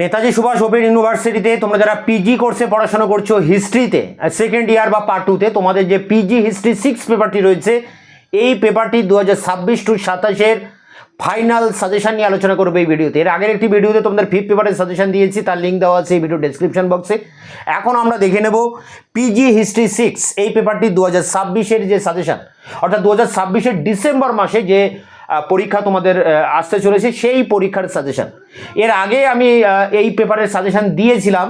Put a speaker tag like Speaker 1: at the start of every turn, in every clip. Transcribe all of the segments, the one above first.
Speaker 1: Netaji Subhas open ইউনিভার্সিটিতে তোমরা যারা পিজি কোর্সে পড়াশোনা করছো হিস্ট্রিতে সেকেন্ড ইয়ার বা পার্ট 2তে তোমাদের যে পিজি হিস্ট্রি 6 পেপারটি রয়েছে এই পেপারটি 2026 টু 27-এর ফাইনাল সাজেশন নিয়ে আলোচনা করবে এই ভিডিওতে। এর আগের একটি ভিডিওতে তোমাদের 5th পেপারের সাজেশন দিয়েছি, তার লিঙ্ক দেওয়া আছে এই ভিডিও ডেসক্রিপশন বক্সে। এখন আমরা দেখে নেব পিজি হিস্ট্রি 6 এই পেপারটি 2026-এর যে সাজেশন, অর্থাৎ 2026-এর ডিসেম্বর মাসে যে পরীক্ষা তোমাদের আসতে চলেছে সেই পরীক্ষার সাজেশন। এর আগে আমি এই পেপারের সাজেশন দিয়েছিলাম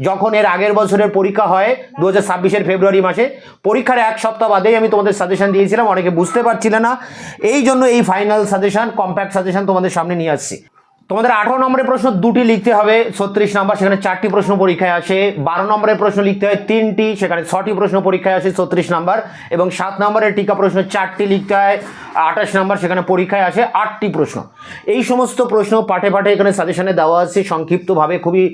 Speaker 1: যখন এর আগের বছরের পরীক্ষা হয় 2026-এর ফেব্রুয়ারি মাসে। পরীক্ষার এক সপ্তাহ বাদেই আমি তোমাদের সাজেশন দিয়েছিলাম, অনেকে বুঝতে পারছিলে না, এই জন্য এই ফাইনাল সাজেশন কম্প্যাক্ট সাজেশন তোমাদের সামনে নিয়ে আসছি। তোমাদের 18 নম্বরের প্রশ্ন 2টি লিখতে হবে, 36 নম্বর, সেখানে 4টি প্রশ্ন পরীক্ষায় আসে। 12 নম্বরের প্রশ্ন লিখতে হয় 3টি, সেখানে 6টি প্রশ্ন পরীক্ষায় আসে 36 নম্বর। এবং 7 নম্বরের টিকা প্রশ্ন 4টি লিখতে হয়, 28 নম্বর, সেখানে পরীক্ষায় আসে 8টি প্রশ্ন। এই সমস্ত প্রশ্ন পাঠে পাঠে এখানে সাজেশনে দেওয়া আছে সংক্ষিপ্তভাবে, খুবই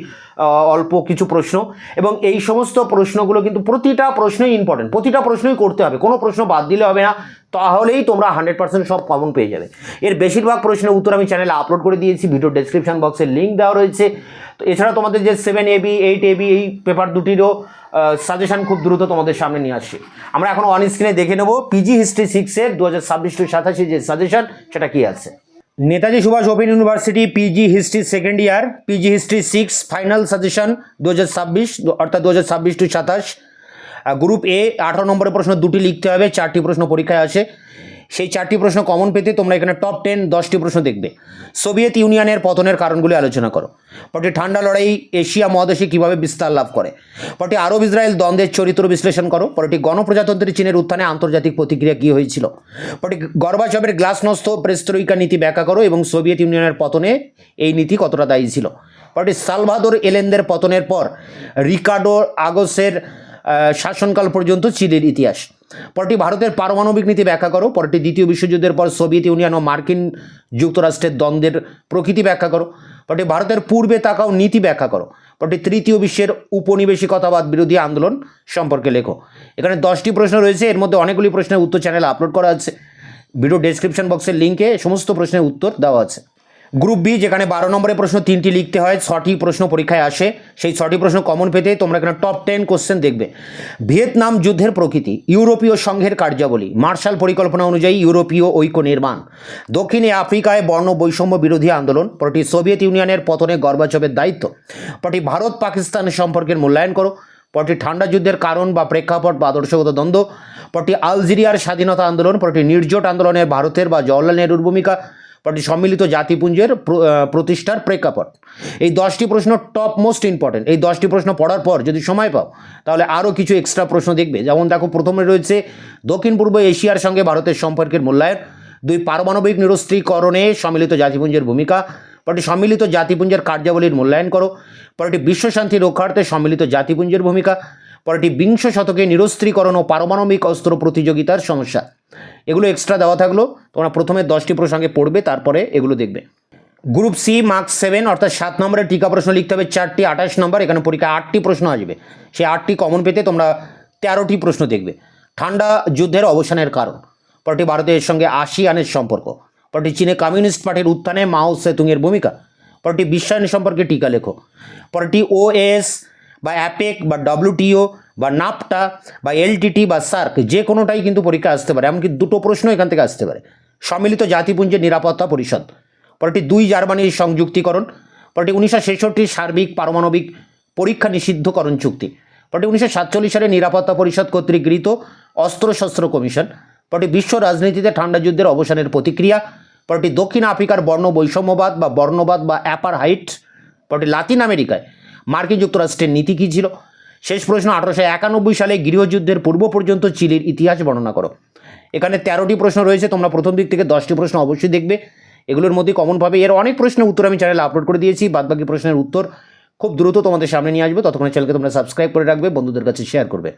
Speaker 1: অল্প কিছু প্রশ্ন। এবং এই সমস্ত প্রশ্নগুলো কিন্তু প্রতিটা প্রশ্নই ইম্পর্টেন্ট, প্রতিটা প্রশ্নই করতে হবে, কোনো প্রশ্ন বাদ দিলে হবে না, তাহলেই তোমরা 100% সব কমন পেয়ে যাবে। এর বেশিরভাগ প্রশ্নের উত্তর আমি চ্যানেলে আপলোড করে দিয়েছি, ভিডিও ডেসক্রিপশন বক্সে লিঙ্ক দেওয়া রয়েছে। তো এছাড়া তোমাদের যে 7AB 8AB এই পেপার দুটিরও সাজেশন খুব দ্রুত তোমাদের সামনে নিয়ে আসছি। আমরা এখন অন স্ক্রিনে দেখে নেব পিজি হিস্ট্রি 6-এর 2026 টু 27 যে সাজেশন সেটা কি আছে। Netaji Subhas open university PG history second year PG history 6 final suggestion 2026, অর্থাৎ 2026 টু 27। গ্রুপ এ 18 নম্বরের প্রশ্ন 2টি লিখতে হবে, 4টি প্রশ্ন পরীক্ষায় আসে। সেই 4টি প্রশ্ন কমন পেতে তোমরা এখানে টপ 10 10টি প্রশ্ন দেখবে। সোভিয়েত ইউনিয়নের পতনের কারণগুলি আলোচনা করো। পরটি ঠান্ডা লড়াই এশিয়া মহাদেশে কীভাবে বিস্তার লাভ করে। পরটি আরব ইসরায়েল দ্বন্দ্বের চরিত্র বিশ্লেষণ করো। পরটি গণপ্রজাতন্ত্রী চীনের উত্থানে আন্তর্জাতিক প্রতিক্রিয়া কী হয়েছিল। পরটি গর্বাচবের গ্লাসনস্ত প্রেস্ত্রয়িকা নীতি ব্যাখ্যা করো এবং সোভিয়েত ইউনিয়নের পতনে এই নীতি কতটা দায়ী ছিল। পরটি সালভাদোর এলেন্দের পতনের পর রিকার্ডো আগোসের শাসনকাল পর্যন্ত চিলির ইতিহাস। পরটি ভারতের পারমাণবিক নীতি ব্যাখ্যা করো। পরটি দ্বিতীয় বিশ্বযুদ্ধের পর সোভিয়েত ইউনিয়ন ও মার্কিন যুক্তরাষ্ট্রের দ্বন্দ্বের প্রকৃতি ব্যাখ্যা করো। পরটি ভারতের পূর্বে তাকাও নীতি ব্যাখ্যা করো। পরটি তৃতীয় বিশ্বের উপনিবেশিকতাবাদ বিরোধী আন্দোলন সম্পর্কে লেখো। এখানে 10টি প্রশ্ন রয়েছে, এর মধ্যে অনেকগুলি প্রশ্নের উত্তর চ্যানেলে আপলোড করা আছে, ভিডিও ডেসক্রিপশন বক্সের লিঙ্কে সমস্ত প্রশ্নের উত্তর দেওয়া আছে। গ্রুপ বি যেখানে 12 নম্বরের প্রশ্ন 3টি লিখতে হয়, 6টি প্রশ্ন পরীক্ষায় আসে। সেই 6টি প্রশ্ন কমন পেতে তোমরা এখানে টপ 10 কোশ্চেন দেখবে। ভিয়েতনাম যুদ্ধের প্রকৃতি, ইউরোপীয় সংঘের কার্যাবলী, মার্শাল পরিকল্পনা অনুযায়ী ইউরোপীয় ঐক্য নির্মাণ, দক্ষিণে আফ্রিকায় বর্ণ বৈষম্য বিরোধী আন্দোলন, পরটি সোভিয়েত ইউনিয়নের পতনে গর্বাচবের দায়িত্ব, পরটি ভারত পাকিস্তান সম্পর্কের মূল্যায়ন করো, পরটি ঠান্ডা যুদ্ধের কারণ বা প্রেক্ষাপট বা আদর্শগত দ্বন্দ্ব, পরটি আলজেরিয়ার স্বাধীনতা আন্দোলন, পরটি নির্জোট আন্দোলনের ভারতের বা জওহরলাল নেহরুর ভূমিকা, পরটি সম্মিলিত জাতিপুঞ্জের প্রতিষ্ঠার প্রেক্ষাপট। এই 10টি প্রশ্ন টপ মোস্ট ইম্পর্টেন্ট। এই 10টি প্রশ্ন পড়ার পর যদি সময় পাও তাহলে আরও কিছু এক্সট্রা প্রশ্ন দেখবে। যেমন দেখো, প্রথমে রয়েছে দক্ষিণ পূর্ব এশিয়ার সঙ্গে ভারতের সম্পর্কের মূল্যায়ন, 2 পারমাণবিক নিরস্ত্রীকরণে সম্মিলিত জাতিপুঞ্জের ভূমিকা, পরটি সম্মিলিত জাতিপুঞ্জের কার্যাবলীর মূল্যায়ন করো, পরটি বিশ্বশান্তি রক্ষার্থে সম্মিলিত জাতিপুঞ্জের ভূমিকা, পরটি 20 শতকে নিরস্ত্রীকরণ ও পারমাণবিক অস্ত্র প্রতিযোগিতার সমস্যা। এগুলো এক্সট্রা দেওয়া থাকলো, তোমরা প্রথমে 10টি প্রসঙ্গে পড়বে, তারপরে এগুলো দেখবে। গ্রুপ সি মার্ক 7 অর্থাৎ 7 নম্বরের টিকা প্রশ্ন লিখতে হবে 4টি, 28 নম্বর, এখানে পরীক্ষায় 8টি প্রশ্ন আসবে। সেই 8টি কমন পেতে তোমরা 13টি প্রশ্ন দেখবে। ঠান্ডা যুদ্ধের অবসানের কারণ, পরটি ভারতের সঙ্গে আসিয়ানের সম্পর্ক, পরটি চীনে কমিউনিস্ট পার্টির উত্থানে মাও সেতুংয়ের ভূমিকা, পরটি বিশ্বায়ন সম্পর্কে টিকা লেখো, পরটি ওএস বা অ্যাপেক বা WTO বা নাফটা বা LTT বা সার্ক যে কোনোটাই কিন্তু পরীক্ষা আসতে পারে, এমনকি 2টো প্রশ্ন এখান থেকে আসতে পারে। সম্মিলিত জাতিপুঞ্জের নিরাপত্তা পরিষদ, পরটি 2 জার্মানির সংযুক্তিকরণ, পরটি 1966 সার্বিক পারমাণবিক পরীক্ষা নিষিদ্ধকরণ চুক্তি, পরটি 1947 সালে নিরাপত্তা পরিষদ কর্তৃক গৃহীত অস্ত্রশস্ত্র কমিশন, পরটি বিশ্ব রাজনীতিতে ঠান্ডা যুদ্ধের অবসানের প্রতিক্রিয়া, পরটি দক্ষিণ আফ্রিকার বর্ণ বৈষম্যবাদ বা বর্ণবাদ বা অ্যাপারহাইট, পরটি লাতিন আমেরিকায় মার্কিন যুক্তরাষ্ট্রের নীতি কী ছিল। শেষ প্রশ্ন, 1891 সালে গৃহযুদ্ধের পূর্ব পর্যন্ত চিলির ইতিহাস বর্ণনা করো। এখানে 13টি প্রশ্ন রয়েছে, তোমরা প্রথম দিক থেকে 10টি প্রশ্ন অবশ্যই দেখবে, এগুলোর মধ্যে কমন পাবে। এর অনেক প্রশ্নের উত্তর আমি চ্যানেলে আপলোড করে দিয়েছি, বাদবাকি প্রশ্নের উত্তর খুব দ্রুত তোমাদের সামনে নিয়ে আসবে। ততক্ষণে চ্যানেলকে তোমরা সাবস্ক্রাইব করে রাখবে, বন্ধুদের কাছে শেয়ার করবে।